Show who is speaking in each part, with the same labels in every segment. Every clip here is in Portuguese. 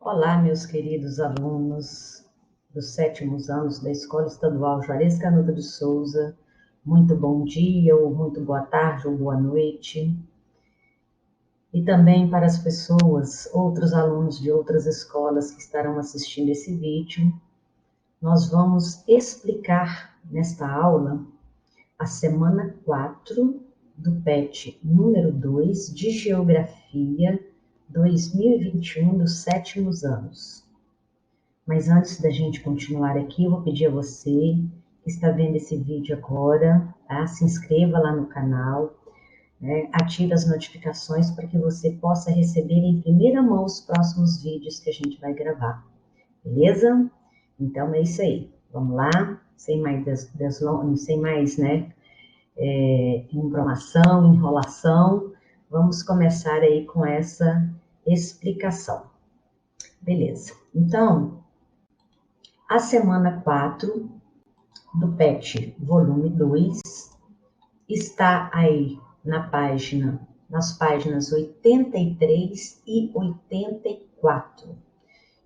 Speaker 1: Olá, meus queridos alunos dos sétimos anos da Escola Estadual Juarez Canuto de Souza. Muito bom dia, ou muito boa tarde, ou boa noite. E também para as pessoas, outros alunos de outras escolas que estarão assistindo esse vídeo, nós vamos explicar nesta aula a semana 4 do PET número 2 de Geografia 2021 dos sétimos anos. Mas antes da gente continuar aqui, eu vou pedir a você que está vendo esse vídeo agora, tá? Se inscreva lá no canal, né? Ative as notificações para que você possa receber em primeira mão os próximos vídeos que a gente vai gravar, beleza? Então é isso aí, vamos lá, sem mais, né, enrolação, vamos começar aí com essa explicação, beleza? Então, a semana 4 do PET, volume 2, está aí nas páginas 83 e 84.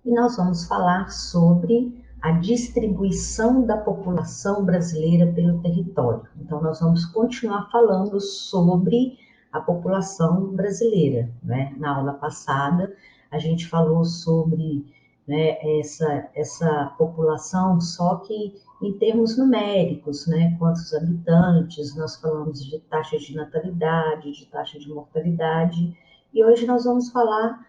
Speaker 1: E nós vamos falar sobre a distribuição da população brasileira pelo território. Então, nós vamos continuar falando sobre a população brasileira, né? Na aula passada, a gente falou sobre, né, essa população, só que em termos numéricos, né? Quantos habitantes, nós falamos de taxa de natalidade, de taxa de mortalidade, e hoje nós vamos falar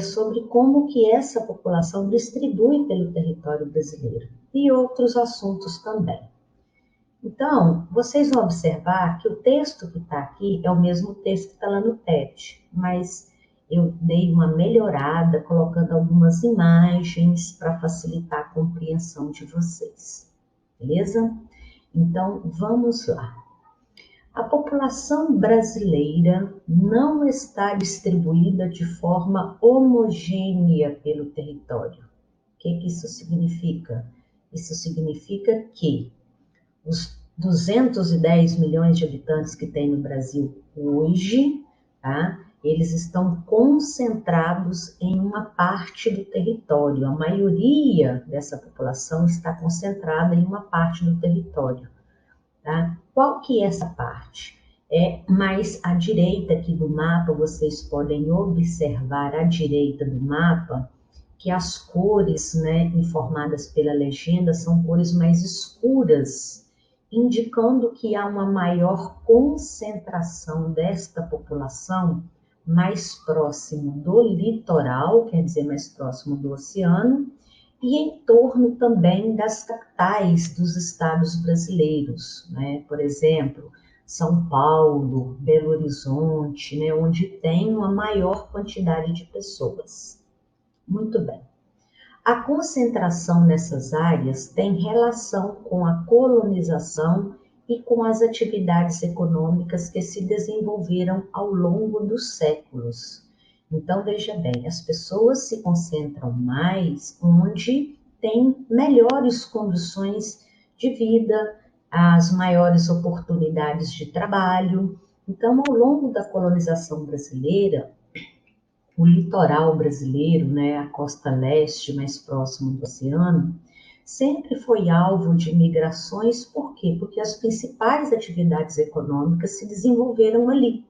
Speaker 1: sobre como que essa população distribui pelo território brasileiro e outros assuntos também. Então, vocês vão observar que o texto que está aqui é o mesmo texto que está lá no PET, mas eu dei uma melhorada colocando algumas imagens para facilitar a compreensão de vocês, beleza? Então, vamos lá. A população brasileira não está distribuída de forma homogênea pelo território. O que isso significa? Isso significa que os 210 milhões de habitantes que tem no Brasil hoje, tá? Eles estão concentrados em uma parte do território. A maioria dessa população está concentrada em uma parte do território. Tá? Qual que é essa parte? É mais à direita aqui do mapa, vocês podem observar à direita do mapa que as cores, né, informadas pela legenda são cores mais escuras, indicando que há uma maior concentração desta população mais próximo do litoral, quer dizer, mais próximo do oceano, e em torno também das capitais dos estados brasileiros, né? Por exemplo, São Paulo, Belo Horizonte, né? Onde tem uma maior quantidade de pessoas. Muito bem. A concentração nessas áreas tem relação com a colonização e com as atividades econômicas que se desenvolveram ao longo dos séculos. Então, veja bem, as pessoas se concentram mais onde tem melhores condições de vida, as maiores oportunidades de trabalho. Então, ao longo da colonização brasileira, o litoral brasileiro, né, a costa leste, mais próximo do oceano, sempre foi alvo de migrações. Por quê? Porque as principais atividades econômicas se desenvolveram ali.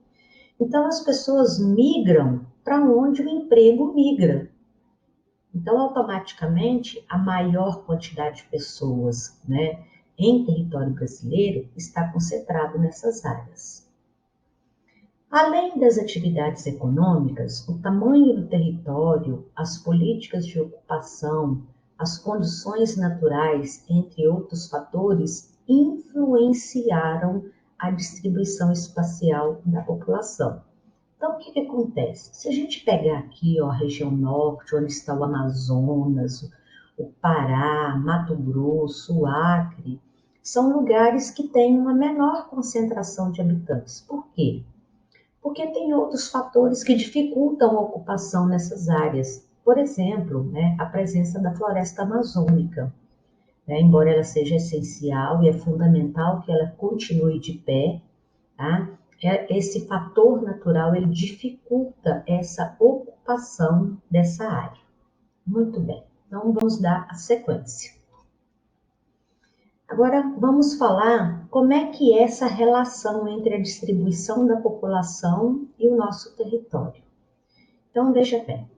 Speaker 1: Então, as pessoas migram para onde o emprego migra. Então, automaticamente, a maior quantidade de pessoas, né, em território brasileiro está concentrado nessas áreas. Além das atividades econômicas, o tamanho do território, as políticas de ocupação, as condições naturais, entre outros fatores, influenciaram a distribuição espacial da população. Então, o que acontece? Se a gente pegar aqui, ó, a região norte, onde está o Amazonas, o Pará, Mato Grosso, o Acre, são lugares que têm uma menor concentração de habitantes. Por quê? Porque tem outros fatores que dificultam a ocupação nessas áreas. Por exemplo, né, a presença da floresta amazônica. Né, embora ela seja essencial e é fundamental que ela continue de pé, tá? Esse fator natural ele dificulta essa ocupação dessa área. Muito bem, então vamos dar a sequência. Agora vamos falar como é que é essa relação entre a distribuição da população e o nosso território. Então veja bem,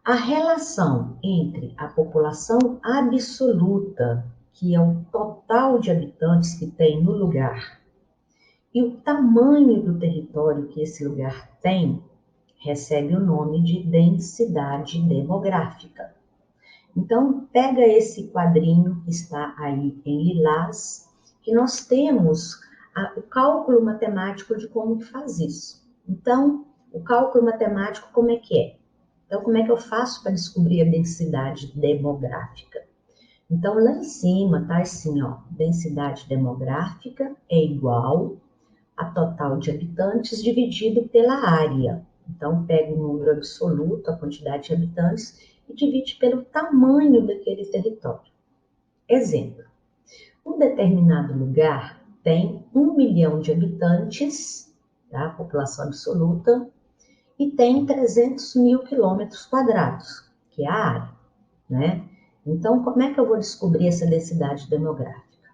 Speaker 1: a relação entre a população absoluta, que é o total de habitantes que tem no lugar, e o tamanho do território que esse lugar tem, recebe o nome de densidade demográfica. Então, pega esse quadrinho que está aí em lilás, que nós temos o cálculo matemático de como que faz isso. Então, o cálculo matemático, como é que é? Então, como é que eu faço para descobrir a densidade demográfica? Então, lá em cima tá assim, ó, densidade demográfica é igual a total de habitantes dividido pela área. Então, pega o número absoluto, a quantidade de habitantes, e divide pelo tamanho daquele território. Exemplo, um determinado lugar tem 1 milhão de habitantes, tá? População absoluta, e tem 300 mil quilômetros quadrados, que é a área, né? Então, como é que eu vou descobrir essa densidade demográfica?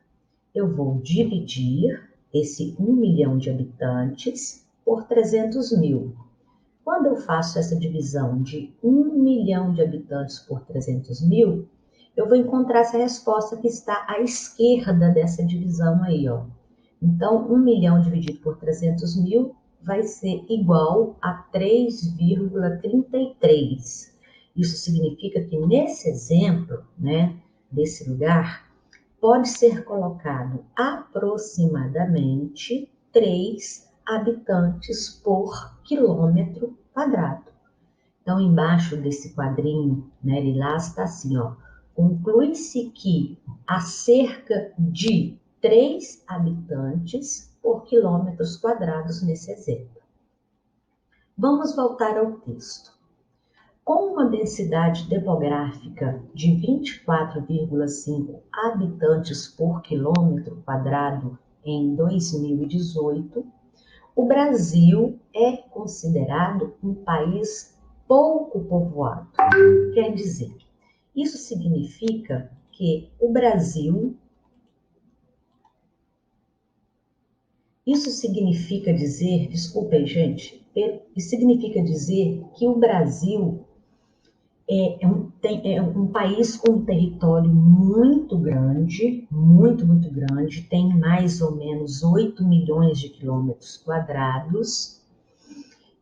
Speaker 1: Eu vou dividir esse 1 milhão de habitantes por 300 mil. Quando eu faço essa divisão de 1 milhão de habitantes por 300 mil, eu vou encontrar essa resposta que está à esquerda dessa divisão aí, ó. Então, 1 milhão dividido por 300 mil vai ser igual a 3,33. Isso significa que nesse exemplo, né, desse lugar, pode ser colocado aproximadamente 3 habitantes por quilômetro quadrado. Então, embaixo desse quadrinho, né, lilás, está assim, ó. Conclui-se que há cerca de 3 habitantes por quilômetros quadrados nesse exemplo. Vamos voltar ao texto. Com uma densidade demográfica de 24,5 habitantes por quilômetro quadrado em 2018, o Brasil é considerado um país pouco povoado. Quer dizer, isso significa que o Brasil, isso significa dizer, desculpem gente, isso significa dizer que o Brasil é um país com um território muito grande, muito grande, tem mais ou menos 8 milhões de quilômetros quadrados,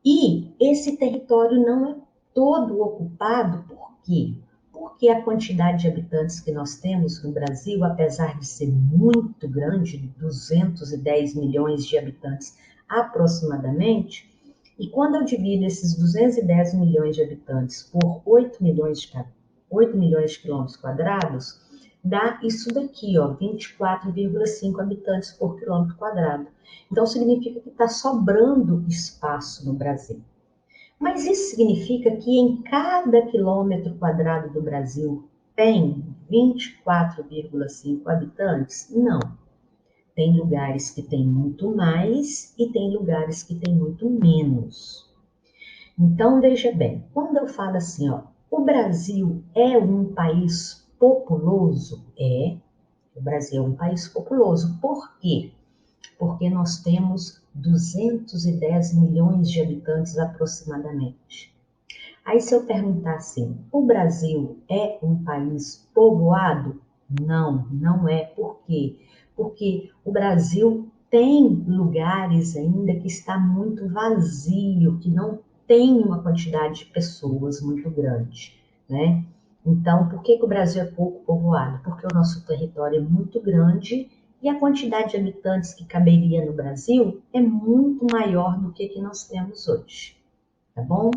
Speaker 1: e esse território não é todo ocupado, por quê? Porque a quantidade de habitantes que nós temos no Brasil, apesar de ser muito grande, 210 milhões de habitantes aproximadamente, e quando eu divido esses 210 milhões de habitantes por 8 milhões de quilômetros quadrados, dá isso daqui, ó, 24,5 habitantes por quilômetro quadrado. Então, significa que está sobrando espaço no Brasil. Mas isso significa que em cada quilômetro quadrado do Brasil tem 24,5 habitantes? Não. Tem lugares que tem muito mais e tem lugares que tem muito menos. Então, veja bem, quando eu falo assim, ó, o Brasil é um país populoso? O Brasil é um país populoso. Por quê? Porque nós temos 210 milhões de habitantes aproximadamente. Aí se eu perguntar assim, o Brasil é um país povoado? Não, não é. Por quê? Porque o Brasil tem lugares ainda que está muito vazio, que não tem uma quantidade de pessoas muito grande, né? Então, por que o Brasil é pouco povoado? Porque o nosso território é muito grande e a quantidade de habitantes que caberia no Brasil é muito maior do que nós temos hoje, tá bom?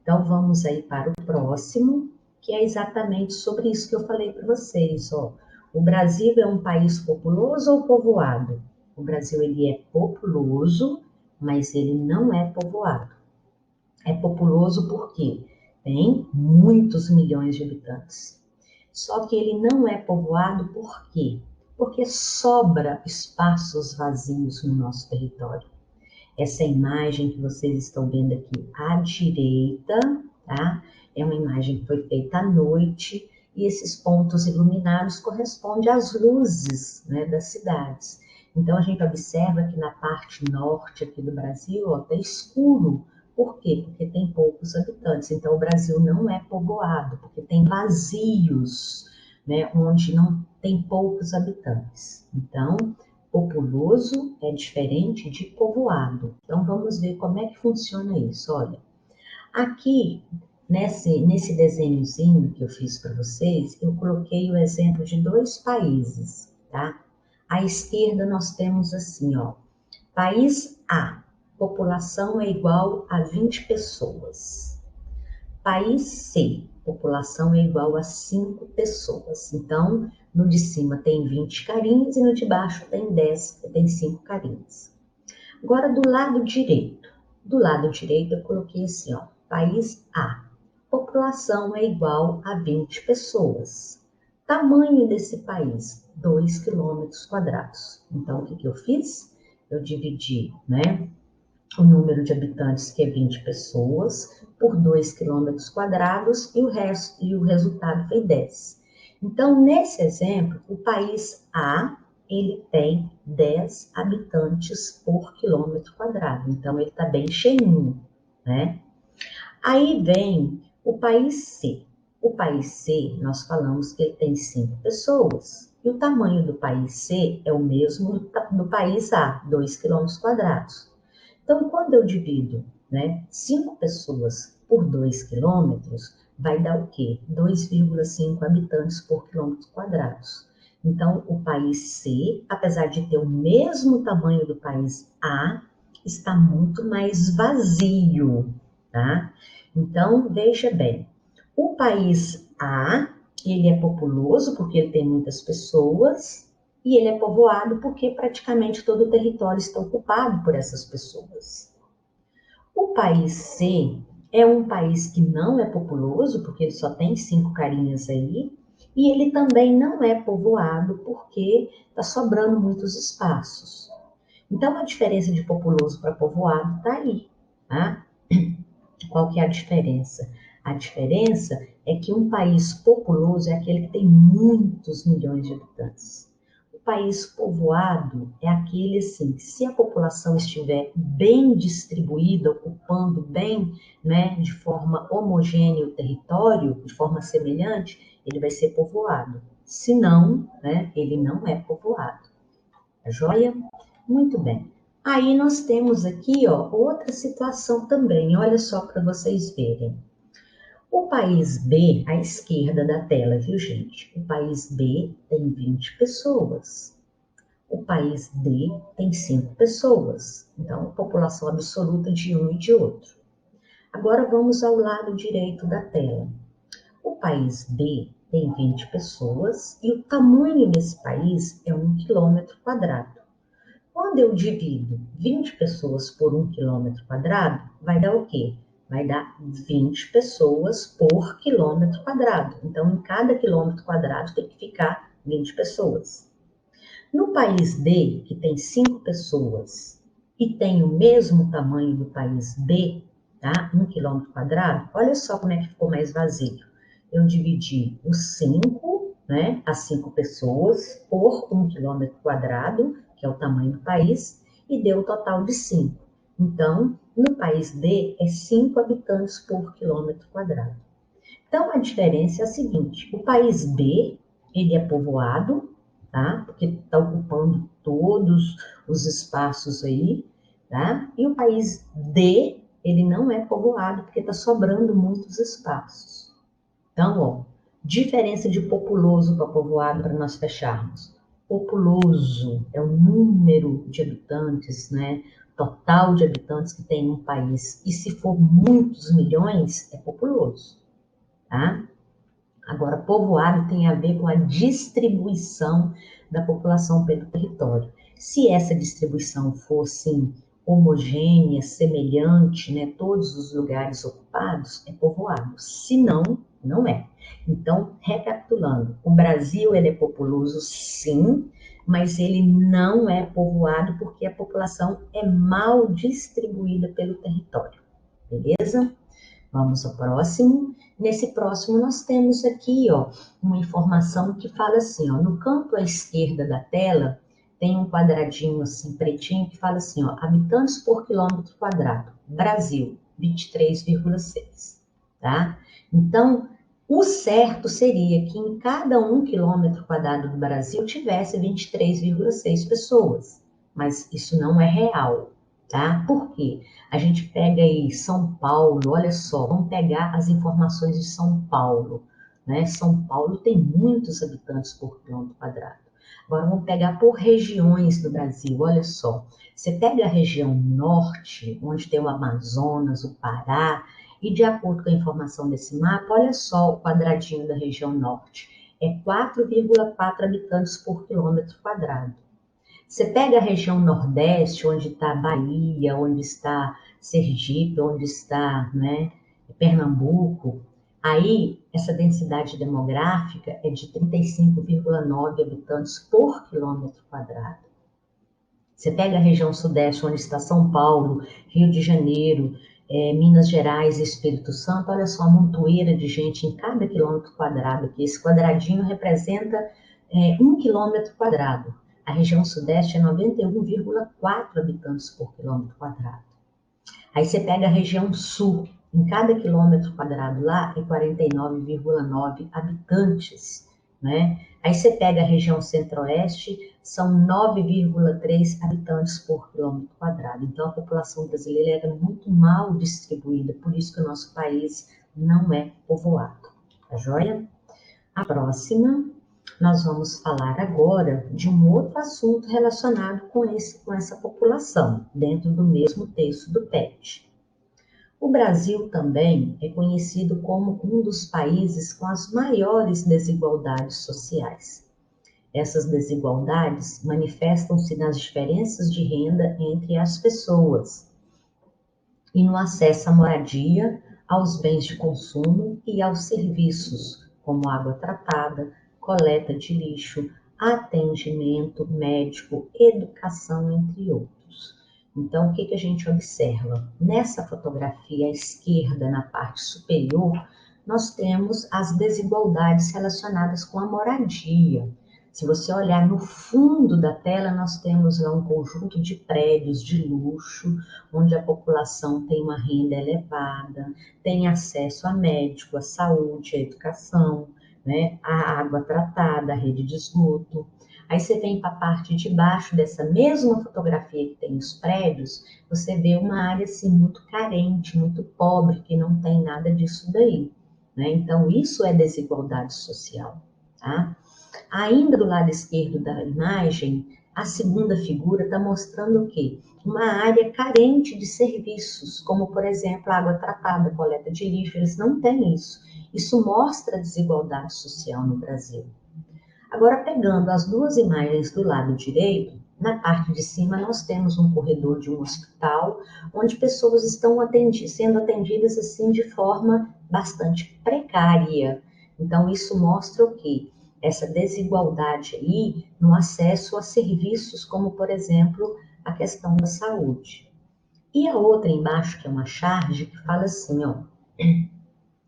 Speaker 1: Então, vamos aí para o próximo, que é exatamente sobre isso que eu falei para vocês, ó. O Brasil é um país populoso ou povoado? O Brasil, ele é populoso, mas ele não é povoado. É populoso porque tem muitos milhões de habitantes. Só que ele não é povoado por quê? Porque sobra espaços vazios no nosso território. Essa imagem que vocês estão vendo aqui à direita, tá? É uma imagem que foi feita à noite e esses pontos iluminados correspondem às luzes, né, das cidades. Então, a gente observa que na parte norte aqui do Brasil está escuro. Por quê? Porque tem poucos habitantes. Então, o Brasil não é povoado, porque tem vazios, né, onde não tem poucos habitantes. Então, populoso é diferente de povoado. Então, vamos ver como é que funciona isso. Olha, aqui, nesse desenhozinho que eu fiz para vocês, eu coloquei o exemplo de dois países, tá? À esquerda nós temos assim, ó, país A, população é igual a 20 pessoas. País C, população é igual a 5 pessoas. Então, no de cima tem 20 carinhas e no de baixo tem 10, tem 5 carinhas. Agora, do lado direito eu coloquei assim, ó, país A, população é igual a 20 pessoas. Tamanho desse país, 2 quilômetros quadrados. Então, o que eu fiz? Eu dividi, né, o número de habitantes, que é 20 pessoas, por 2 quilômetros quadrados e o resultado foi 10. Então, nesse exemplo, o país A, ele tem 10 habitantes por quilômetro quadrado. Então, ele está bem cheinho, né? Aí vem o país C. O país C, nós falamos que ele tem 5 pessoas. E o tamanho do país C é o mesmo do país A, 2 quilômetros quadrados. Então, quando eu divido, né, 5 pessoas por 2 quilômetros, vai dar o quê? 2,5 habitantes por quilômetro quadrado. Então, o país C, apesar de ter o mesmo tamanho do país A, está muito mais vazio, tá? Então, veja bem, o país A, ele é populoso porque ele tem muitas pessoas, e ele é povoado porque praticamente todo o território está ocupado por essas pessoas. O país C é um país que não é populoso, porque ele só tem 5 carinhas aí, e ele também não é povoado porque está sobrando muitos espaços. Então, a diferença de populoso para povoado está aí, tá? Qual que é a diferença? A diferença é que um país populoso é aquele que tem muitos milhões de habitantes. O país povoado é aquele assim, que se a população estiver bem distribuída, ocupando bem, né, de forma homogênea o território, de forma semelhante, ele vai ser povoado. Se não, né, ele não é povoado. Tá joia? Muito bem. Aí nós temos aqui, ó, outra situação também. Olha só para vocês verem. O país B, à esquerda da tela, viu, gente? O país B tem 20 pessoas. O país D tem 5 pessoas. Então, população absoluta de um e de outro. Agora vamos ao lado direito da tela. O país B tem 20 pessoas e o tamanho desse país é 1 quilômetro quadrado. Quando eu divido 20 pessoas por 1 quilômetro quadrado, vai dar o quê? Vai dar 20 pessoas por quilômetro quadrado. Então, em cada quilômetro quadrado tem que ficar 20 pessoas. No país D, que tem 5 pessoas e tem o mesmo tamanho do país B, tá? 1 quilômetro quadrado, olha só como é que ficou mais vazio. Eu dividi os 5, né, as 5 pessoas, por 1 quilômetro quadrado, que é o tamanho do país, e deu o total de 5. Então, no país D, é 5 habitantes por quilômetro quadrado. Então, a diferença é a seguinte, o país B, ele é povoado, tá? Porque está ocupando todos os espaços aí, tá? E o país D, ele não é povoado, porque está sobrando muitos espaços. Então, ó, diferença de populoso para povoado para nós fecharmos. Populoso é o número de habitantes, né? Total de habitantes que tem um país. E se for muitos milhões, é populoso, tá? Agora, povoado tem a ver com a distribuição da população pelo território. Se essa distribuição fosse homogênea, semelhante, né, todos os lugares ocupados, é povoado. Se não, não é. Então, recapitulando, o Brasil ele é populoso, sim, mas ele não é povoado porque a população é mal distribuída pelo território. Beleza? Vamos ao próximo. Nesse próximo, nós temos aqui, ó, uma informação que fala assim, ó, no canto à esquerda da tela, tem um quadradinho assim, pretinho, que fala assim, ó, habitantes por quilômetro quadrado. Brasil, 23,6, tá? Então, o certo seria que em cada 1 quilômetro quadrado do Brasil tivesse 23,6 pessoas, mas isso não é real, tá? Por quê? A gente pega aí São Paulo, olha só, vamos pegar as informações de São Paulo, né? São Paulo tem muitos habitantes por quilômetro quadrado. Agora vamos pegar por regiões do Brasil, olha só. Você pega a região norte, onde tem o Amazonas, o Pará, e de acordo com a informação desse mapa, olha só o quadradinho da região norte. É 4,4 habitantes por quilômetro quadrado. Você pega a região Nordeste, onde está Bahia, onde está Sergipe, onde está, né, Pernambuco, aí essa densidade demográfica é de 35,9 habitantes por quilômetro quadrado. Você pega a região Sudeste, onde está São Paulo, Rio de Janeiro, Minas Gerais e Espírito Santo, olha só a montoeira de gente em cada quilômetro quadrado, que esse quadradinho representa 1 quilômetro quadrado. A região Sudeste é 91,4 habitantes por quilômetro quadrado. Aí você pega a região Sul, em cada quilômetro quadrado lá é 49,9 habitantes, né? Aí você pega a região Centro-Oeste, são 9,3 habitantes por quilômetro quadrado. Então a população brasileira é muito mal distribuída, por isso que o nosso país não é povoado. Tá joia? A próxima, nós vamos falar agora de um outro assunto relacionado com essa população, dentro do mesmo texto do PET. O Brasil também é conhecido como um dos países com as maiores desigualdades sociais. Essas desigualdades manifestam-se nas diferenças de renda entre as pessoas e no acesso à moradia, aos bens de consumo e aos serviços, como água tratada, coleta de lixo, atendimento médico, educação, entre outros. Então, o que a gente observa? Nessa fotografia à esquerda, na parte superior, nós temos as desigualdades relacionadas com a moradia. Se você olhar no fundo da tela, nós temos lá um conjunto de prédios de luxo, onde a população tem uma renda elevada, tem acesso a médico, à saúde, à educação, né, à água tratada, à rede de esgoto. Aí você vem para a parte de baixo dessa mesma fotografia que tem os prédios, você vê uma área assim muito carente, muito pobre, que não tem nada disso daí, né? Então isso é desigualdade social, tá? Ainda do lado esquerdo da imagem, a segunda figura está mostrando o quê? Uma área carente de serviços, como, por exemplo, água tratada, coleta de lixo, eles não têm isso. Isso mostra a desigualdade social no Brasil. Agora, pegando as duas imagens do lado direito, na parte de cima nós temos um corredor de um hospital, onde pessoas estão sendo atendidas assim de forma bastante precária. Então, isso mostra o quê? Essa desigualdade aí no acesso a serviços, como, por exemplo, a questão da saúde. E a outra embaixo, que é uma charge, que fala assim, ó,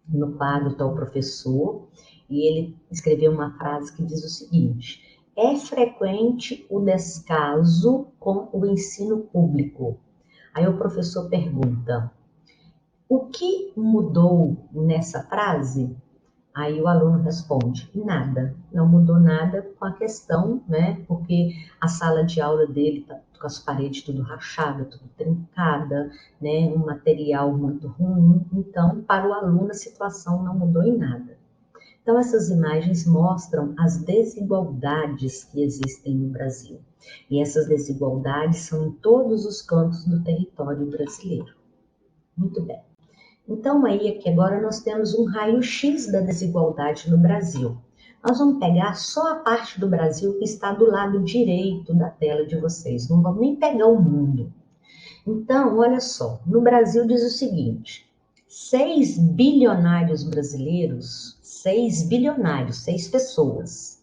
Speaker 1: no quadro está o professor, e ele escreveu uma frase que diz o seguinte: é frequente o descaso com o ensino público. Aí o professor pergunta: o que mudou nessa frase? Aí o aluno responde: nada, não mudou nada com a questão, né? Porque a sala de aula dele está com as paredes tudo rachada, tudo trincada, né? Um material muito ruim. Então, para o aluno, a situação não mudou em nada. Então, essas imagens mostram as desigualdades que existem no Brasil. E essas desigualdades são em todos os cantos do território brasileiro. Muito bem. Então, aí, aqui agora nós temos um raio-x da desigualdade no Brasil. Nós vamos pegar só a parte do Brasil que está do lado direito da tela de vocês. Não vamos nem pegar o mundo. Então, olha só. No Brasil diz o seguinte: 6 bilionários brasileiros, 6 bilionários, 6 pessoas,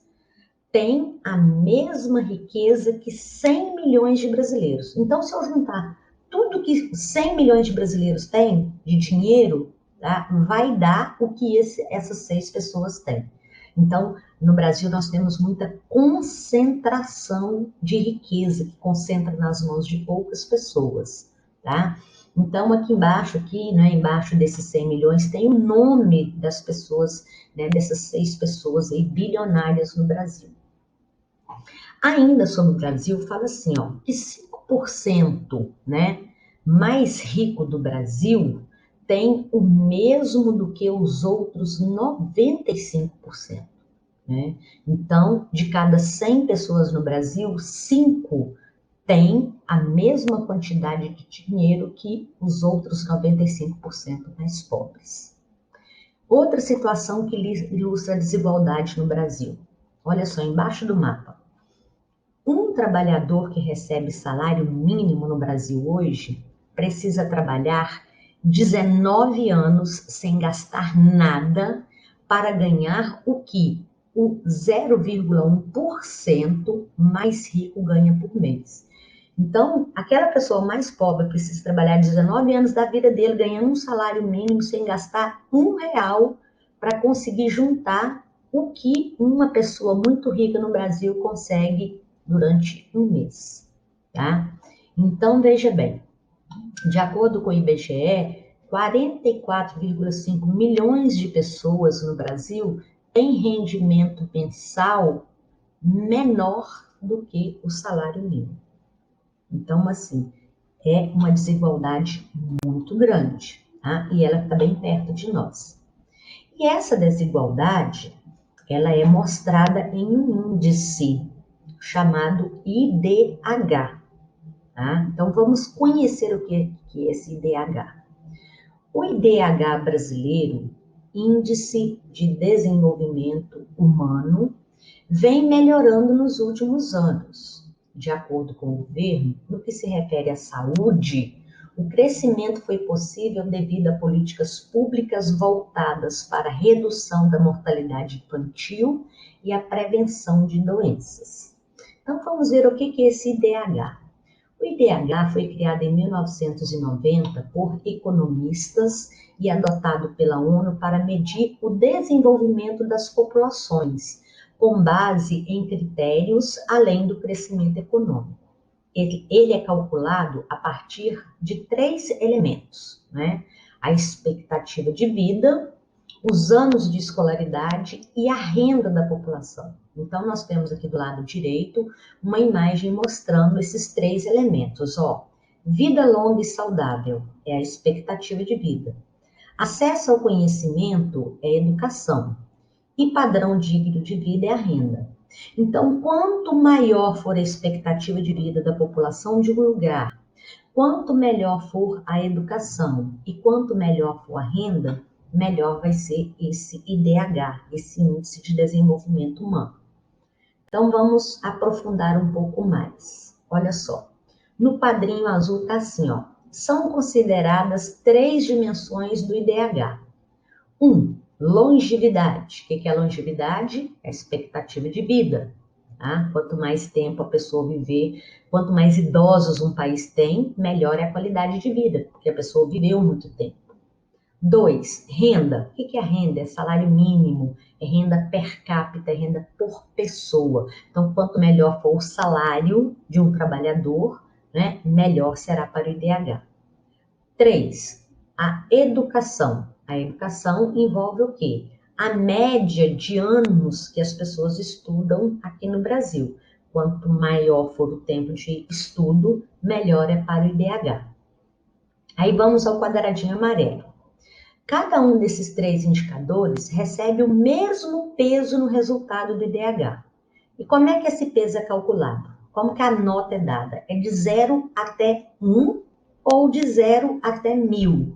Speaker 1: têm a mesma riqueza que 100 milhões de brasileiros. Então, se eu juntar tudo que 100 milhões de brasileiros têm de dinheiro, tá? Vai dar o que essas 6 pessoas têm. Então, no Brasil, nós temos muita concentração de riqueza, que concentra nas mãos de poucas pessoas, tá? Então, aqui embaixo, né, embaixo desses 100 milhões, tem o nome das pessoas, né, dessas 6 pessoas aí, bilionárias no Brasil. Ainda sobre o Brasil, fala assim, ó, que 5%, né, mais rico do Brasil tem o mesmo do que os outros 95%. Né? Então, de cada 100 pessoas no Brasil, 5 têm a mesma quantidade de dinheiro que os outros 95% mais pobres. Outra situação que ilustra a desigualdade no Brasil. Olha só, embaixo do mapa. Um trabalhador que recebe salário mínimo no Brasil hoje precisa trabalhar 19 anos sem gastar nada para ganhar o que o 0,1% mais rico ganha por mês. Então, aquela pessoa mais pobre precisa trabalhar 19 anos da vida dele ganhando um salário mínimo sem gastar R$ 1 para conseguir juntar o que uma pessoa muito rica no Brasil consegue durante um mês, tá? Então, veja bem, de acordo com o IBGE, 44,5 milhões de pessoas no Brasil têm rendimento mensal menor do que o salário mínimo. Então, assim, é uma desigualdade muito grande, tá? E ela está bem perto de nós. E essa desigualdade, ela é mostrada em um índice chamado IDH. Tá? Então, vamos conhecer o que é esse IDH. O IDH brasileiro, Índice de Desenvolvimento Humano, vem melhorando nos últimos anos. De acordo com o governo, no que se refere à saúde, o crescimento foi possível devido a políticas públicas voltadas para a redução da mortalidade infantil e a prevenção de doenças. Então, vamos ver o que é esse IDH. O IDH foi criado em 1990 por economistas e adotado pela ONU para medir o desenvolvimento das populações, com base em critérios além do crescimento econômico. Ele é calculado a partir de 3 elementos, né? A expectativa de vida, os anos de escolaridade e a renda da população. Então, nós temos aqui do lado direito uma imagem mostrando esses 3 elementos. Ó, vida longa e saudável é a expectativa de vida. Acesso ao conhecimento é a educação. E padrão digno de vida é a renda. Então, quanto maior for a expectativa de vida da população de um lugar, quanto melhor for a educação e quanto melhor for a renda, melhor vai ser esse IDH, esse Índice de Desenvolvimento Humano. Então, vamos aprofundar um pouco mais. Olha só, no quadrinho azul está assim, ó. São consideradas 3 dimensões do IDH. 1. Longevidade. O que é longevidade? É a expectativa de vida. Tá? Quanto mais tempo a pessoa viver, quanto mais idosos um país tem, melhor é a qualidade de vida, porque a pessoa viveu muito tempo. 2. Renda. O que é a renda? É salário mínimo, é renda per capita, é renda por pessoa. Então, quanto melhor for o salário de um trabalhador, né, melhor será para o IDH. 3. A educação. A educação envolve o quê? A média de anos que as pessoas estudam aqui no Brasil. Quanto maior for o tempo de estudo, melhor é para o IDH. Aí vamos ao quadradinho amarelo. Cada um desses 3 indicadores recebe o mesmo peso no resultado do IDH. E como é que esse peso é calculado? Como que a nota é dada? É de 0 até 1 ou de 0 até 1000.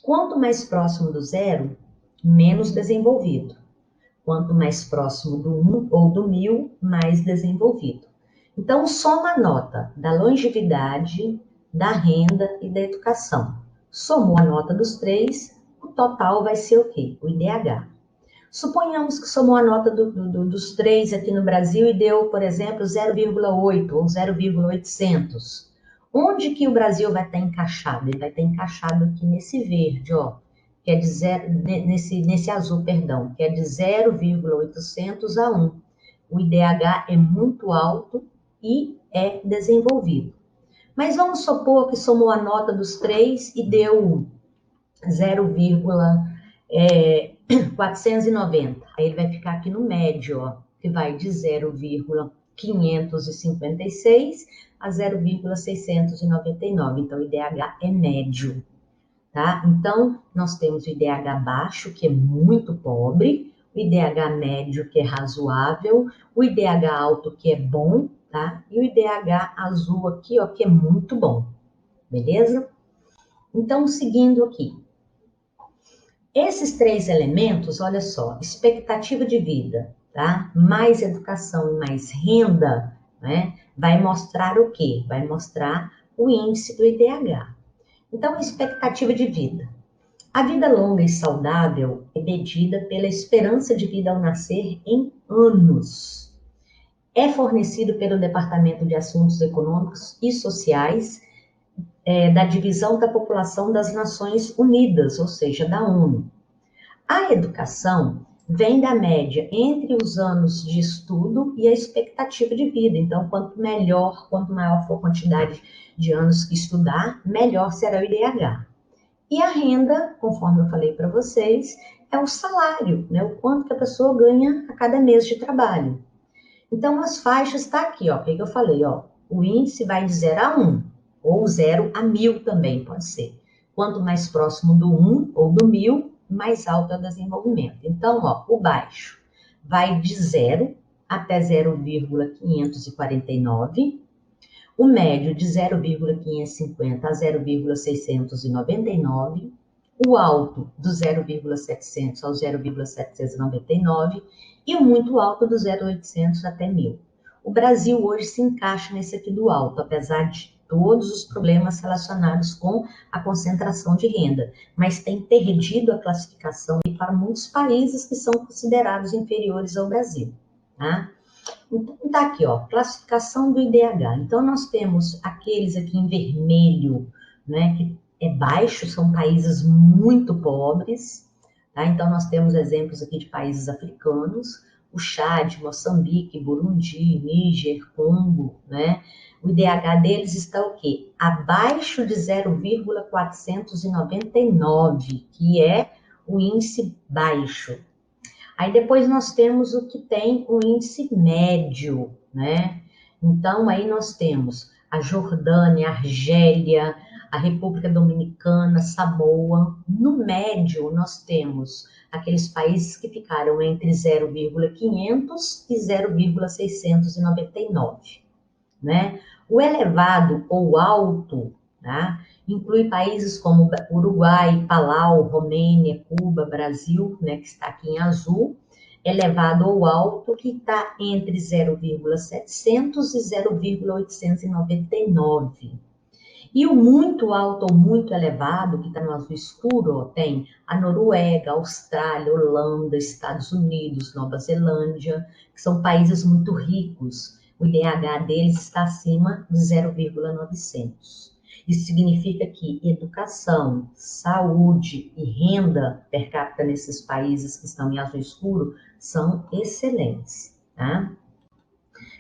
Speaker 1: Quanto mais próximo do 0, menos desenvolvido. Quanto mais próximo do 1 ou do 1000, mais desenvolvido. Então, soma a nota da longevidade, da renda e da educação. Somou a nota dos 3, o total vai ser o quê? O IDH. Suponhamos que somou a nota dos 3 aqui no Brasil e deu, por exemplo, 0,8 ou 0,800. Onde que o Brasil vai estar encaixado? Ele vai estar encaixado aqui nesse verde, ó. que é de nesse azul, perdão, que é de 0,800 a 1. O IDH é muito alto e é desenvolvido. Mas vamos supor que somou a nota dos três e deu 0,490. Aí ele vai ficar aqui no médio, ó, que vai de 0,556 a 0,699. Então, o IDH é médio, tá? Então, nós temos o IDH baixo, que é muito pobre, o IDH médio, que é razoável, o IDH alto, que é bom, tá? E o IDH azul aqui, ó, que é muito bom, beleza? Então, seguindo aqui. Esses três elementos, olha só, expectativa de vida, tá? Mais educação e mais renda, né? Vai mostrar o quê? Vai mostrar o índice do IDH. Então, expectativa de vida. A vida longa e saudável é medida pela esperança de vida ao nascer em anos. É fornecido pelo Departamento de Assuntos Econômicos e Sociais da Divisão da População das Nações Unidas, ou seja, da ONU. A educação vem da média entre os anos de estudo e a expectativa de vida. Então, quanto maior for a quantidade de anos que estudar, melhor será o IDH. E a renda, conforme eu falei para vocês, é o salário, né? O quanto que a pessoa ganha a cada mês de trabalho. Então, as faixas está aqui, ó. O que eu falei, ó? O índice vai de 0 a 1, ou 0 a 1000 também pode ser. Quanto mais próximo do 1 ou do 1000, mais alto é o desenvolvimento. Então, ó, o baixo vai de 0 até 0,549, o médio de 0,550 a 0,699, o alto do 0,700 ao 0,799 e o muito alto do 0,800 até 1000. O Brasil hoje se encaixa nesse aqui do alto, apesar de todos os problemas relacionados com a concentração de renda, mas tem perdido a classificação para muitos países que são considerados inferiores ao Brasil, tá? Então, tá aqui, ó, classificação do IDH. Então, nós temos aqueles aqui em vermelho, né, que é baixo, são países muito pobres, tá? Então, nós temos exemplos aqui de países africanos, o Chad, Moçambique, Burundi, Níger, Congo, né? O IDH deles está o quê? Abaixo de 0,499, que é o índice baixo. Aí depois nós temos o que tem o índice médio, né? Então aí nós temos a Jordânia, a Argélia, a República Dominicana, Samoa. No médio nós temos aqueles países que ficaram entre 0,500 e 0,699, né? O elevado ou alto, tá? Inclui países como Uruguai, Palau, Romênia, Cuba, Brasil, né, que está aqui em azul, elevado ou alto, que está entre 0,700 e 0,899. E o muito alto ou muito elevado, que está no azul escuro, ó, tem a Noruega, Austrália, Holanda, Estados Unidos, Nova Zelândia, que são países muito ricos. O IDH deles está acima de 0,900. Isso significa que educação, saúde e renda per capita nesses países que estão em azul escuro são excelentes, tá?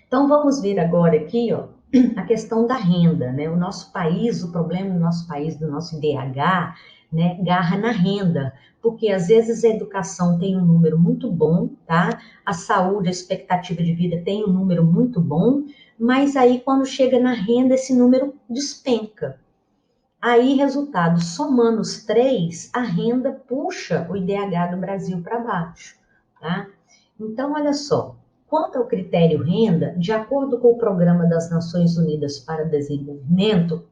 Speaker 1: Então, vamos ver agora aqui, ó, a questão da renda, né? O nosso país, o problema do nosso país, do nosso IDH, né, garra na renda, porque às vezes a educação tem um número muito bom, tá? A saúde, a expectativa de vida tem um número muito bom, mas aí quando chega na renda, esse número despenca. Aí, resultado, somando os três, a renda puxa o IDH do Brasil para baixo, tá? Então, olha só, quanto ao critério renda, de acordo com o Programa das Nações Unidas para o Desenvolvimento,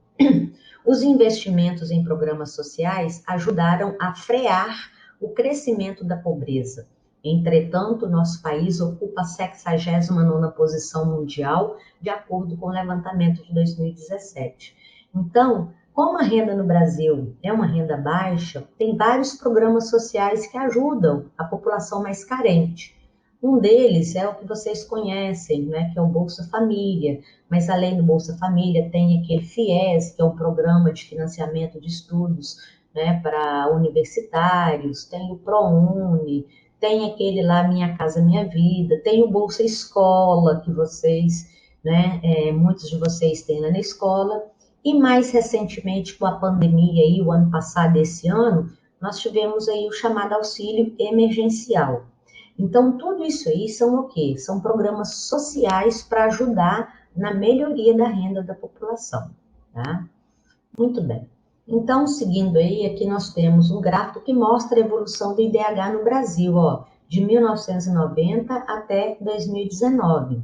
Speaker 1: os investimentos em programas sociais ajudaram a frear o crescimento da pobreza. Entretanto, nosso país ocupa a 69ª posição mundial, de acordo com o levantamento de 2017. Então, como a renda no Brasil é uma renda baixa, tem vários programas sociais que ajudam a população mais carente. Um deles é o que vocês conhecem, né, que é o Bolsa Família, mas além do Bolsa Família tem aquele FIES, que é um programa de financiamento de estudos né, para universitários, tem o ProUni, tem aquele lá Minha Casa Minha Vida, tem o Bolsa Escola, que vocês, né, muitos de vocês têm lá na escola, e mais recentemente com a pandemia aí, o ano passado, esse ano, nós tivemos aí o chamado auxílio emergencial. Então, tudo isso aí são o quê? São programas sociais para ajudar na melhoria da renda da população, tá? Muito bem. Então, seguindo aí, aqui nós temos um gráfico que mostra a evolução do IDH no Brasil, ó, de 1990 até 2019.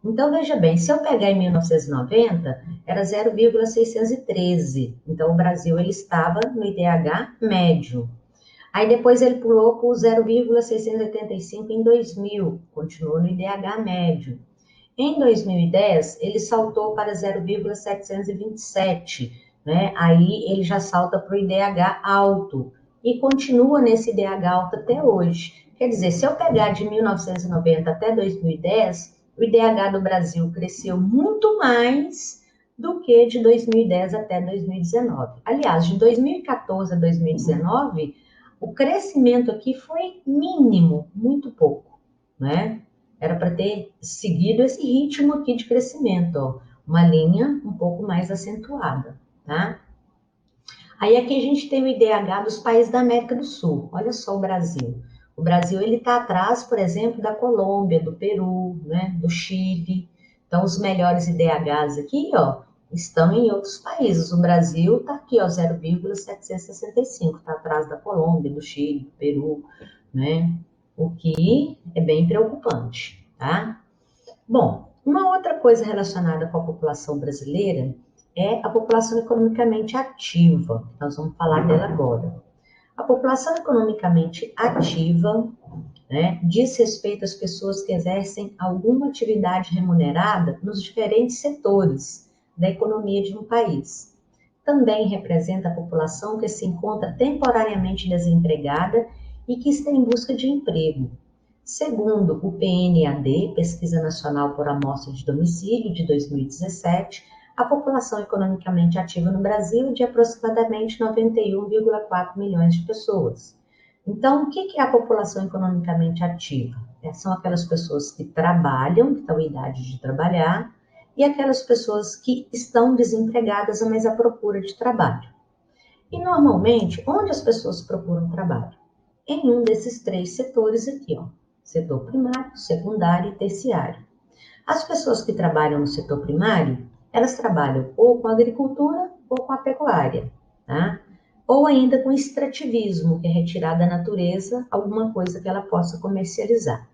Speaker 1: Então, veja bem, se eu pegar em 1990, era 0,613. Então, o Brasil ele estava no IDH médio. Aí depois ele pulou para o 0,685 em 2000, continuou no IDH médio. Em 2010, ele saltou para 0,727, né? Aí ele já salta para o IDH alto e continua nesse IDH alto até hoje. Quer dizer, se eu pegar de 1990 até 2010, o IDH do Brasil cresceu muito mais do que de 2010 até 2019. Aliás, de 2014 a 2019, o crescimento aqui foi mínimo, muito pouco, né? Era para ter seguido esse ritmo aqui de crescimento, ó, uma linha um pouco mais acentuada, tá? Aí aqui a gente tem o IDH dos países da América do Sul. Olha só o Brasil. O Brasil ele está atrás, por exemplo, da Colômbia, do Peru, né, do Chile. Então os melhores IDHs aqui, ó, estão em outros países. O Brasil está aqui, ó, 0,765, está atrás da Colômbia, do Chile, do Peru, né? O que é bem preocupante, tá? Bom, uma outra coisa relacionada com a população brasileira é a população economicamente ativa. Nós vamos falar dela agora. A população economicamente ativa, né, diz respeito às pessoas que exercem alguma atividade remunerada nos diferentes setores da economia de um país. Também representa a população que se encontra temporariamente desempregada e que está em busca de emprego. Segundo o PNAD, Pesquisa Nacional por Amostra de Domicílio, de 2017, a população economicamente ativa no Brasil é de aproximadamente 91,4 milhões de pessoas. Então, o que é a população economicamente ativa? São aquelas pessoas que trabalham, que estão em idade de trabalhar, e aquelas pessoas que estão desempregadas, mas à procura de trabalho. E, normalmente, onde as pessoas procuram trabalho? Em um desses três setores aqui, ó. Setor primário, secundário e terciário. As pessoas que trabalham no setor primário, elas trabalham ou com a agricultura ou com a pecuária, tá? Ou ainda com extrativismo, que é retirar da natureza alguma coisa que ela possa comercializar.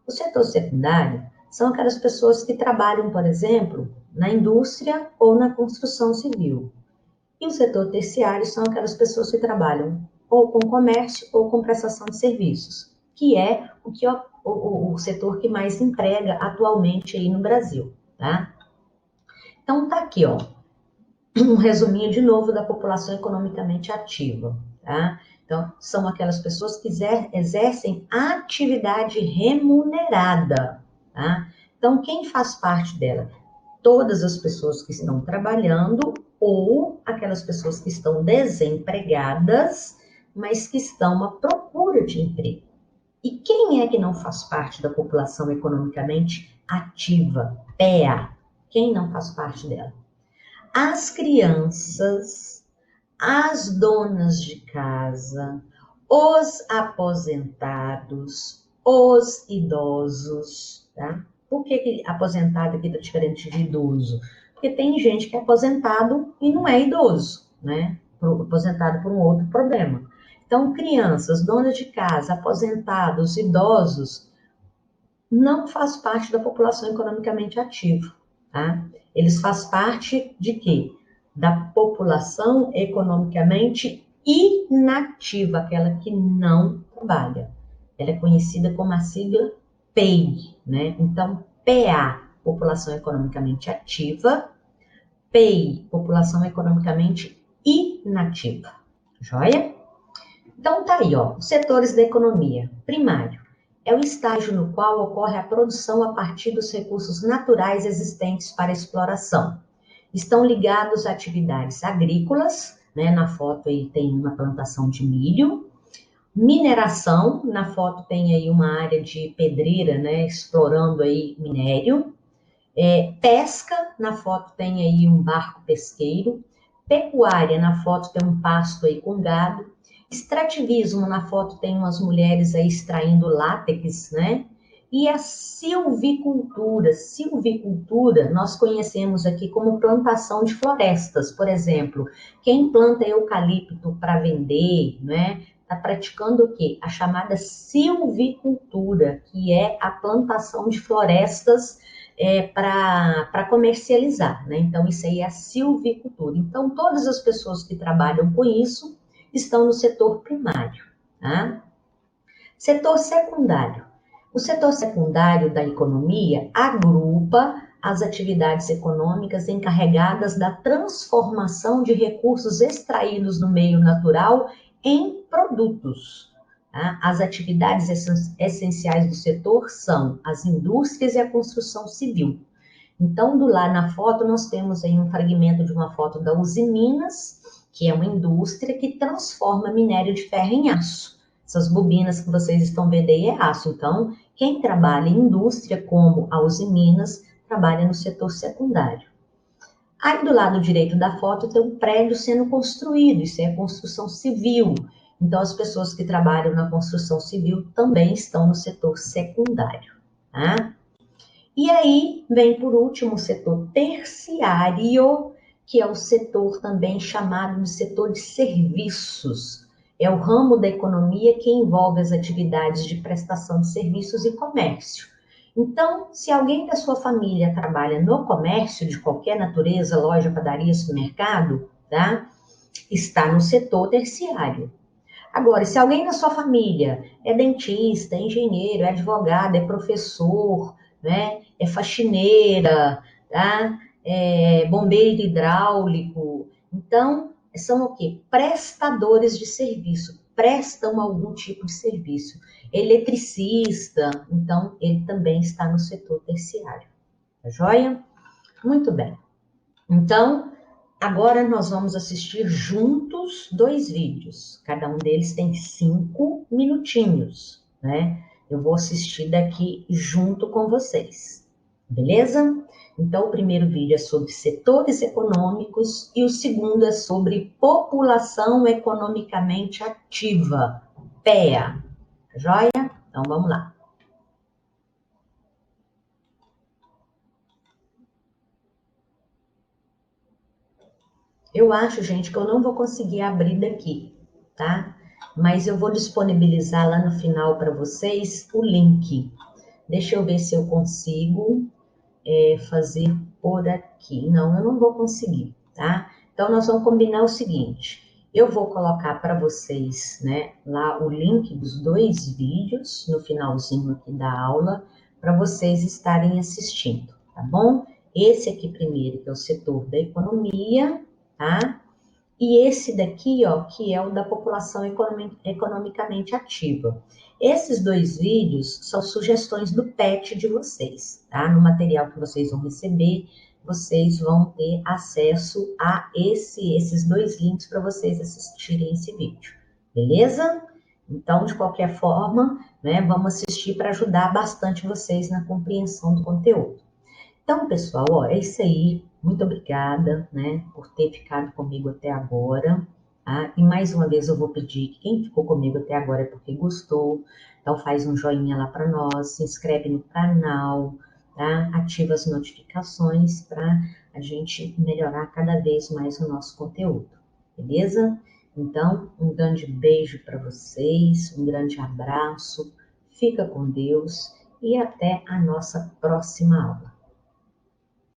Speaker 1: O setor secundário são aquelas pessoas que trabalham, por exemplo, na indústria ou na construção civil. E o setor terciário são aquelas pessoas que trabalham ou com comércio ou com prestação de serviços, que é o setor que mais emprega atualmente aí no Brasil, tá? Então tá aqui, ó, um resuminho de novo da população economicamente ativa, tá? Então, são aquelas pessoas que exercem atividade remunerada, tá? Então, quem faz parte dela? Todas as pessoas que estão trabalhando ou aquelas pessoas que estão desempregadas, mas que estão à procura de emprego. E quem é que não faz parte da população economicamente ativa, PEA? Quem não faz parte dela? As crianças, as donas de casa, os aposentados, os idosos, tá? Por que aposentado aqui está diferente de idoso? Porque tem gente que é aposentado e não é idoso, né? Aposentado por um outro problema. Então, crianças, donas de casa, aposentados, idosos, não faz parte da população economicamente ativa, tá? Eles fazem parte de quê? Da população economicamente inativa, aquela que não trabalha. Ela é conhecida como a sigla PEI, né? Então, PA, população economicamente ativa, PEI, população economicamente inativa. Joia? Então tá aí, ó, os setores da economia. Primário, é o estágio no qual ocorre a produção a partir dos recursos naturais existentes para exploração. Estão ligados a atividades agrícolas, né? Na foto aí tem uma plantação de milho. Mineração, na foto tem aí uma área de pedreira, né? Explorando aí minério. Pesca, na foto tem aí um barco pesqueiro. Pecuária, na foto tem um pasto aí com gado. Extrativismo, na foto tem umas mulheres aí extraindo látex, né? E a silvicultura. Silvicultura, nós conhecemos aqui como plantação de florestas, por exemplo. Quem planta eucalipto para vender, né? Está praticando o quê? A chamada silvicultura, que é a plantação de florestas para comercializar, né? Então, isso aí é a silvicultura. Então, todas as pessoas que trabalham com isso estão no setor primário, tá? Setor secundário. O setor secundário da economia agrupa as atividades econômicas encarregadas da transformação de recursos extraídos do meio natural em produtos. Tá? As atividades essenciais do setor são as indústrias e a construção civil. Então, do lado na foto, nós temos aí um fragmento de uma foto da Usiminas, que é uma indústria que transforma minério de ferro em aço. Essas bobinas que vocês estão vendo aí é aço. Então, quem trabalha em indústria, como a Usiminas, trabalha no setor secundário. Aí, do lado direito da foto, tem um prédio sendo construído. Isso é a construção civil. Então, as pessoas que trabalham na construção civil também estão no setor secundário, tá? E aí vem, por último, o setor terciário, que é o setor também chamado de setor de serviços. É o ramo da economia que envolve as atividades de prestação de serviços e comércio. Então, se alguém da sua família trabalha no comércio de qualquer natureza, loja, padaria, supermercado, tá? Está no setor terciário. Agora, se alguém da sua família é dentista, é engenheiro, é advogado, é professor, né? É faxineira, tá? É bombeiro hidráulico. Então, são o quê? Prestadores de serviço, prestam algum tipo de serviço. Eletricista, então, ele também está no setor terciário. Tá joia? Muito bem. Então, agora nós vamos assistir juntos 2 vídeos. Cada um deles tem 5 minutinhos, né? Eu vou assistir daqui junto com vocês, beleza? Então, o primeiro vídeo é sobre setores econômicos e o segundo é sobre população economicamente ativa, PEA. Joia? Então, vamos lá. Eu acho, gente, que eu não vou conseguir abrir daqui, tá? Mas eu vou disponibilizar lá no final para vocês o link. Deixa eu ver se eu consigo fazer por aqui. Não, eu não vou conseguir, tá? Então, nós vamos combinar o seguinte. Eu vou colocar para vocês, né, lá o link dos 2 vídeos no finalzinho aqui da aula, para vocês estarem assistindo, tá bom? Esse aqui primeiro, que é o setor da economia, tá? E esse daqui, ó, que é o da população economicamente ativa. Esses 2 vídeos são sugestões do PET de vocês, tá? No material que vocês vão receber, vocês vão ter acesso a esses 2 links para vocês assistirem esse vídeo, beleza? Então, de qualquer forma, né, vamos assistir para ajudar bastante vocês na compreensão do conteúdo. Então, pessoal, ó, é isso aí. Muito obrigada, né, por ter ficado comigo até agora. Tá? E mais uma vez eu vou pedir que quem ficou comigo até agora é porque gostou. Então faz um joinha lá para nós, se inscreve no canal, tá? Ativa as notificações para a gente melhorar cada vez mais o nosso conteúdo, beleza? Então, um grande beijo para vocês, um grande abraço, fica com Deus e até a nossa próxima aula.